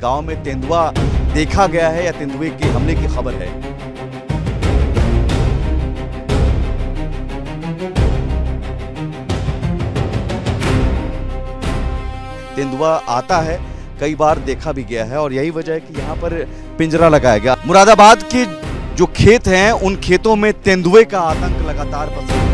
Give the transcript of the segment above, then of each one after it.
गांव में तेंदुआ देखा गया है या तेंदुए के हमले की खबर है। तेंदुआ आता है, कई बार देखा भी गया है और यही वजह है कि यहाँ पर पिंजरा लगाया गया। मुरादाबाद के जो खेत हैं उन खेतों में तेंदुए का आतंक लगातार पसरा है।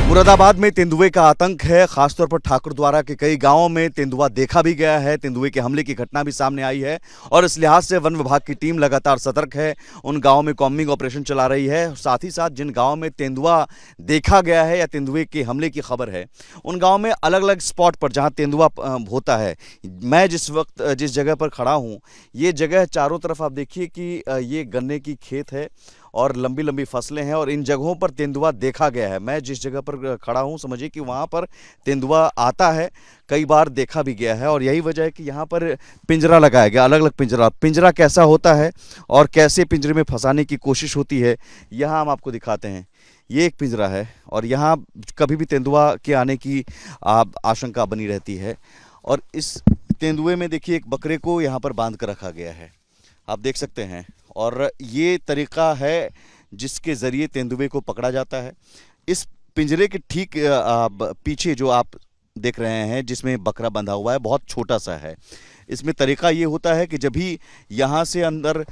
मुरादाबाद में तेंदुए का आतंक है, खासतौर पर ठाकुरद्वारा के कई गांवों में तेंदुआ देखा भी गया है। तेंदुए के हमले की घटना भी सामने आई है और इस लिहाज से वन विभाग की टीम लगातार सतर्क है, उन गांवों में कॉम्बिंग ऑपरेशन चला रही है। साथ ही साथ जिन गांवों में तेंदुआ देखा गया है या तेंदुए के हमले की खबर है, उन गाँव में अलग अलग स्पॉट पर जहाँ तेंदुआ होता है, मैं जिस वक्त जिस जगह पर खड़ा हूँ, ये जगह चारों तरफ आप देखिए कि ये गन्ने की खेत है और लंबी लंबी फसलें हैं और इन जगहों पर तेंदुआ देखा गया है। मैं जिस जगह पर खड़ा हूं समझिए कि वहां पर तेंदुआ आता है, कई बार देखा भी गया है और यही वजह है कि यहाँ पर पिंजरा लगाया गया, अलग अलग पिंजरा कैसा होता है और कैसे पिंजरे में फंसाने की कोशिश होती है, यहाँ हम आपको दिखाते हैं। ये एक पिंजरा है और यहाँ कभी भी तेंदुआ के आने की आशंका बनी रहती है और इस तेंदुए में देखिए एक बकरे को यहाँ पर बांध कर रखा गया है, आप देख सकते हैं। और ये तरीका है जिसके ज़रिए तेंदुए को पकड़ा जाता है। इस पिंजरे के ठीक पीछे जो आप देख रहे हैं जिसमें बकरा बंधा हुआ है, बहुत छोटा सा है। इसमें तरीका ये होता है कि जब भी यहाँ से अंदर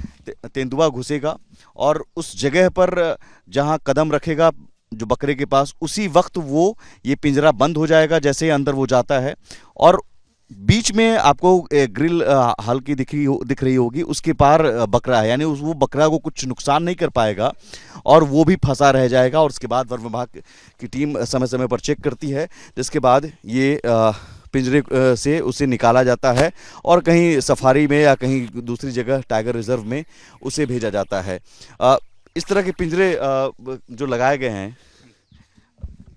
तेंदुआ घुसेगा और उस जगह पर जहाँ कदम रखेगा जो बकरे के पास, उसी वक्त वो ये पिंजरा बंद हो जाएगा जैसे अंदर वो जाता है और बीच में आपको ग्रिल हल्की दिख रही होगी, उसके पार बकरा है, यानी वो बकरा को कुछ नुकसान नहीं कर पाएगा और वो भी फंसा रह जाएगा। और उसके बाद वन विभाग की टीम समय समय पर चेक करती है, जिसके बाद ये पिंजरे से उसे निकाला जाता है और कहीं सफारी में या कहीं दूसरी जगह टाइगर रिजर्व में उसे भेजा जाता है। इस तरह के पिंजरे जो लगाए गए हैं,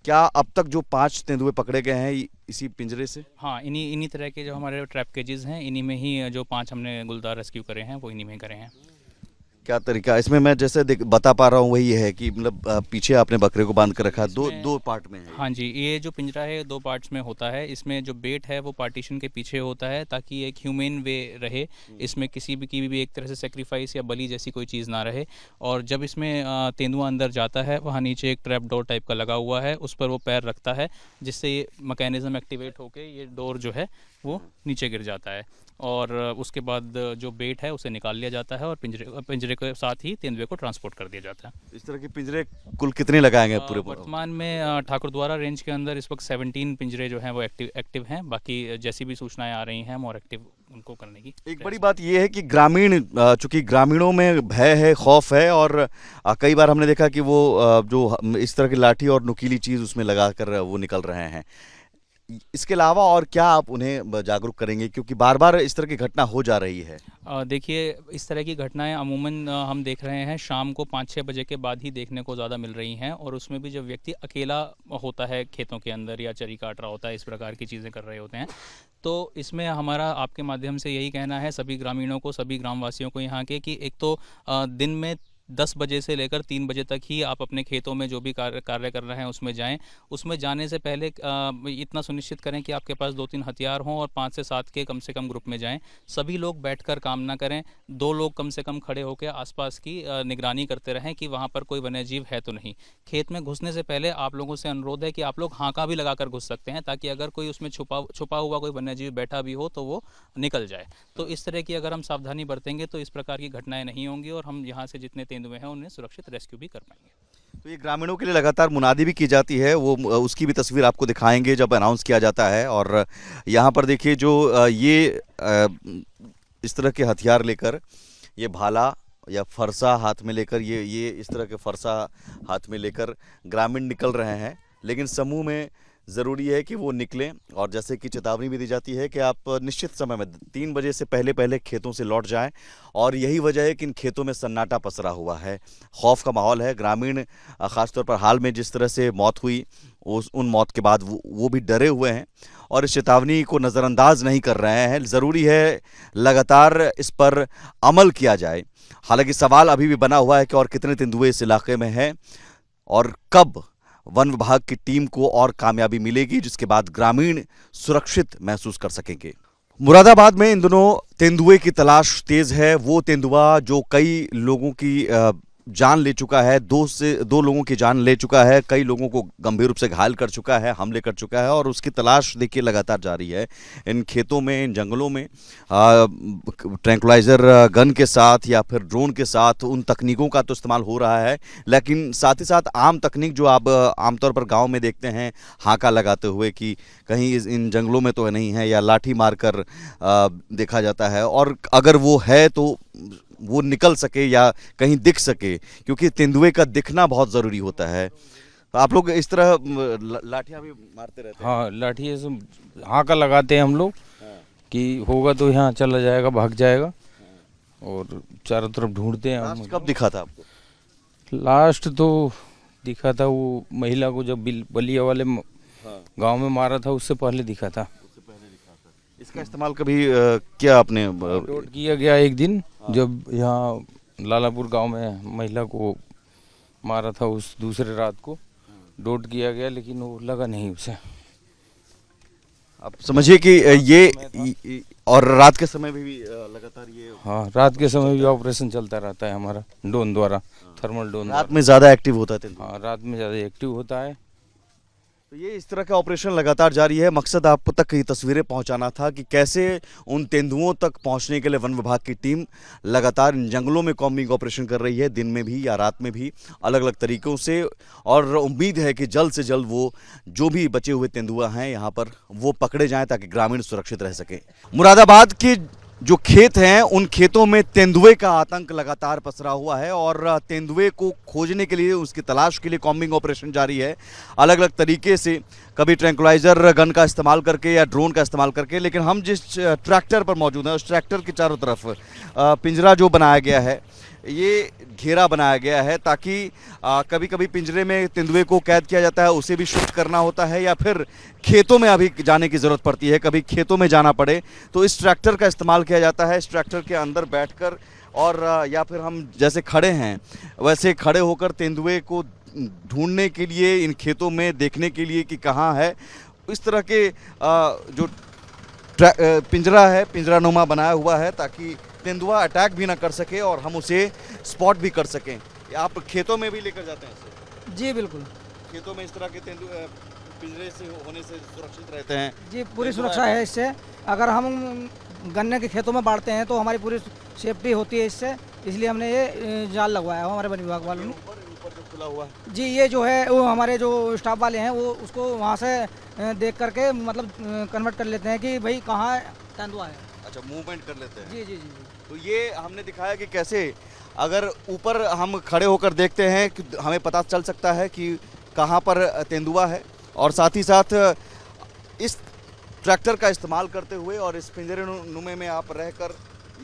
क्या अब तक जो 5 तेंदुए पकड़े गए हैं इसी पिंजरे से? हाँ, इन्हीं तरह के जो हमारे ट्रैप केजेस हैं, इन्हीं में ही जो 5 हमने गुलदार रेस्क्यू करे हैं वो इन्हीं में करे हैं। क्या तरीका इसमें, मैं जैसे बता पा रहा हूँ वही है कि मतलब पीछे आपने बकरे को बांध कर रखा, दो पार्ट में है। हाँ जी, ये जो पिंजरा है 2 पार्ट्स में होता है। इसमें जो बेट है वो पार्टीशन के पीछे होता है ताकि एक ह्यूमन वे रहे, इसमें किसी भी एक तरह से सेक्रीफाइस या बलि जैसी कोई चीज़ ना रहे। और जब इसमें तेंदुआ अंदर जाता है, वहाँ नीचे एक ट्रैप डोर टाइप का लगा हुआ है, उस पर वो पैर रखता है जिससे ये मैकेनिज्म एक्टिवेट होकर ये डोर जो है वो नीचे गिर जाता है और उसके बाद जो बेट है उसे निकाल लिया जाता है और पिंजरे के साथ ही तेंदुए को ट्रांसपोर्ट कर दिया जाता है। इस तरह के पिंजरे कुल कितने लगाएंगे पूरे? वर्तमान में ठाकुरद्वारा रेंज के अंदर इस वक्त 17 पिंजरे जो हैं वो एक्टिव हैं। बाकी जैसी भी सूचनाएं आ रही हैं हम और एक्टिव उनको करने की। एक बड़ी बात यह है कि चूंकि ग्रामीणों में भय है, खौफ है और कई बार हमने देखा कि वो जो इस तरह की लाठी और नुकीली चीज़ उसमें लगा कर वो निकल रहे हैं। इसके अलावा और क्या आप उन्हें जागरूक करेंगे, क्योंकि बार बार इस तरह की घटना हो जा रही है? देखिए, इस तरह की घटनाएं अमूमन हम देख रहे हैं शाम को 5-6 बजे के बाद ही देखने को ज़्यादा मिल रही हैं और उसमें भी जब व्यक्ति अकेला होता है खेतों के अंदर या चरी काट रहा होता है, इस प्रकार की चीज़ें कर रहे होते हैं। तो इसमें हमारा आपके माध्यम से यही कहना है सभी ग्रामीणों को, सभी ग्रामवासियों को यहाँ के, कि एक तो दिन में 10 बजे से लेकर 3 बजे तक ही आप अपने खेतों में जो भी कार्य कर रहे हैं उसमें जाएं। उसमें जाने से पहले इतना सुनिश्चित करें कि आपके पास 2-3 हथियार हों और 5 से 7 के कम से कम ग्रुप में जाएं। सभी लोग बैठकर काम ना करें, 2 लोग कम से कम खड़े होकर आसपास की निगरानी करते रहें कि वहाँ पर कोई वन्यजीव है तो नहीं। खेत में घुसने से पहले आप लोगों से अनुरोध है कि आप लोग हांका भी लगाकर घुस सकते हैं ताकि अगर कोई उसमें छुपा हुआ कोई वन्यजीव बैठा भी हो तो वो निकल जाए। तो इस तरह की अगर हम सावधानी बरतेंगे तो इस प्रकार की घटनाएं नहीं होंगी और हम यहाँ से जितने तेंदुए हैं उन्हें सुरक्षित रेस्क्यू भी कर पाएंगे। तो ये ग्रामीणों के लिए लगातार मुनादी भी की जाती है, वो उसकी भी तस्वीर आपको दिखाएंगे जब अनाउंस किया जाता है। और यहाँ पर देखिए जो ये इस तरह के हथियार लेकर, ये भाला या फरसा हाथ में लेकर, ये इस तरह के फरसा हाथ में लेकर ग्रामीण निकल रहे हैं, लेकिन समूह में ज़रूरी है कि वो निकलें और जैसे कि चेतावनी भी दी जाती है कि आप निश्चित समय में 3 बजे से पहले खेतों से लौट जाएं। और यही वजह है कि इन खेतों में सन्नाटा पसरा हुआ है, खौफ का माहौल है। ग्रामीण ख़ासतौर पर हाल में जिस तरह से मौत हुई, उन मौत के बाद वो भी डरे हुए हैं और इस चेतावनी को नज़रअंदाज नहीं कर रहे हैं। ज़रूरी है लगातार इस पर अमल किया जाए। हालांकि सवाल अभी भी बना हुआ है कि और कितने तेंदुए इस इलाके में हैं। और कब वन विभाग की टीम को और कामयाबी मिलेगी जिसके बाद ग्रामीण सुरक्षित महसूस कर सकेंगे। मुरादाबाद में इन दिनों तेंदुए की तलाश तेज है। वो तेंदुआ जो कई लोगों की जान ले चुका है, दो लोगों की जान ले चुका है, कई लोगों को गंभीर रूप से घायल कर चुका है, हमले कर चुका है और उसकी तलाश देखिए लगातार जारी है। इन खेतों में, इन जंगलों में ट्रैंकुलाइजर गन के साथ या फिर ड्रोन के साथ उन तकनीकों का तो इस्तेमाल हो रहा है, लेकिन साथ ही साथ आम तकनीक जो आप आमतौर पर गांव में देखते हैं हाका लगाते हुए कि कहीं इन जंगलों में तो नहीं है, या लाठी मारकर देखा जाता है, और अगर वो है तो वो निकल सके या कहीं दिख सके, क्योंकि तेंदुए का दिखना बहुत ज़रूरी होता है। तो आप लोग इस तरह लाठियाँ भी मारते रहते हैं? हाँ, लाठी ऐसे हाका लगाते हैं हम लोग कि होगा तो यहाँ चला जाएगा, भाग जाएगा, और चारों तरफ ढूंढते हैं हम। लास्ट कब दिखा था आपको? लास्ट तो दिखा था वो महिला को जब बलिया वाले गांव में मारा था, उससे पहले दिखा था। इसका इस्तेमाल कभी क्या आपने नोट किया गया एक दिन जब यहाँ लालापुर गांव में महिला को मारा था, उस दूसरे रात को डोट किया गया, लेकिन वो लगा नहीं उसे। आप समझिए कि ये और रात के समय में भी लगातार ये, हाँ, रात के समय भी ऑपरेशन चलता रहता है हमारा ड्रोन द्वारा, थर्मल ड्रोन। रात में ज़्यादा एक्टिव होता है तेंदुआ? हाँ, रात में ज़्यादा एक्टिव होता है। तो ये इस तरह का ऑपरेशन लगातार जारी है। मकसद आप तक ये तस्वीरें पहुंचाना था कि कैसे उन तेंदुओं तक पहुंचने के लिए वन विभाग की टीम लगातार इन जंगलों में कॉम्बिंग ऑपरेशन कर रही है, दिन में भी या रात में भी, अलग अलग तरीक़ों से, और उम्मीद है कि जल्द से जल्द वो जो भी बचे हुए तेंदुआ हैं यहाँ पर वो पकड़े जाएँ ताकि ग्रामीण सुरक्षित रह सकें। मुरादाबाद की जो खेत हैं उन खेतों में तेंदुए का आतंक लगातार पसरा हुआ है और तेंदुए को खोजने के लिए, उसकी तलाश के लिए कॉम्बिंग ऑपरेशन जारी है, अलग अलग तरीके से, कभी ट्रैंकुलाइजर गन का इस्तेमाल करके या ड्रोन का इस्तेमाल करके। लेकिन हम जिस ट्रैक्टर पर मौजूद हैं उस ट्रैक्टर के चारों तरफ पिंजरा जो बनाया गया है, ये घेरा बनाया गया है ताकि कभी कभी पिंजरे में तेंदुए को कैद किया जाता है, उसे भी शिफ्ट करना होता है, या फिर खेतों में अभी जाने की ज़रूरत पड़ती है, कभी खेतों में जाना पड़े तो इस ट्रैक्टर का इस्तेमाल किया जाता है। इस ट्रैक्टर के अंदर बैठकर और या फिर हम जैसे खड़े हैं वैसे खड़े होकर तेंदुए को ढूंढने के लिए, इन खेतों में देखने के लिए कि कहाँ है, इस तरह के जो पिंजरा है, पिंजरानुमा बनाया हुआ है ताकि तेंदुआ अटैक भी ना कर सके और हम उसे स्पॉट भी कर सकें। आप खेतों में भी लेकर जाते हैं इसे? जी बिल्कुल, खेतों में इस तरह के तेंदुए पिंजरे से होने से सुरक्षित रहते हैं? जी पूरी सुरक्षा है इससे। अगर हम गन्ने के खेतों में बांटते हैं तो हमारी पूरी सेफ्टी होती है इससे, इसलिए हमने ये जाल लगवाया है हमारे वन विभाग वालों ने। ऊपर जो खुला हुआ है जी, ये जो है वो हमारे जो स्टाफ वाले हैं वो उसको वहाँ से देख करके मतलब कन्वर्ट कर लेते हैं कि भाई कहाँ तेंदुआ है। अच्छा, मूवमेंट कर लेते हैं। जी जी जी। तो ये हमने दिखाया कि कैसे अगर ऊपर हम खड़े होकर देखते हैं कि हमें पता चल सकता है कि कहाँ पर तेंदुआ है, और साथ ही साथ इस ट्रैक्टर का इस्तेमाल करते हुए और इस पिंजरे नुमे में आप रहकर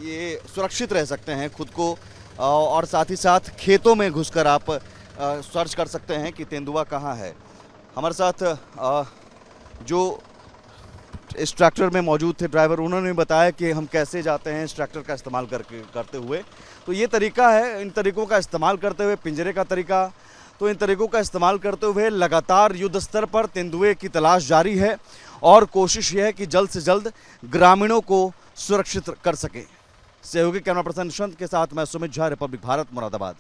ये सुरक्षित रह सकते हैं खुद को, और साथ ही साथ खेतों में घुसकर आप सर्च कर सकते हैं कि तेंदुआ कहाँ है। हमारे साथ जो इस ट्रैक्टर में मौजूद थे ड्राइवर, उन्होंने बताया कि हम कैसे जाते हैं इस ट्रैक्टर का इस्तेमाल करते हुए। तो ये तरीका है, इन तरीक़ों का इस्तेमाल करते हुए, पिंजरे का तरीका, तो इन तरीक़ों का इस्तेमाल करते हुए लगातार युद्ध स्तर पर तेंदुए की तलाश जारी है और कोशिश ये है कि जल्द से जल्द ग्रामीणों को सुरक्षित कर सके। सहयोगी कैमरा पर्सन निशंत के साथ मैं सुमित झा, रिपब्लिक भारत, मुरादाबाद।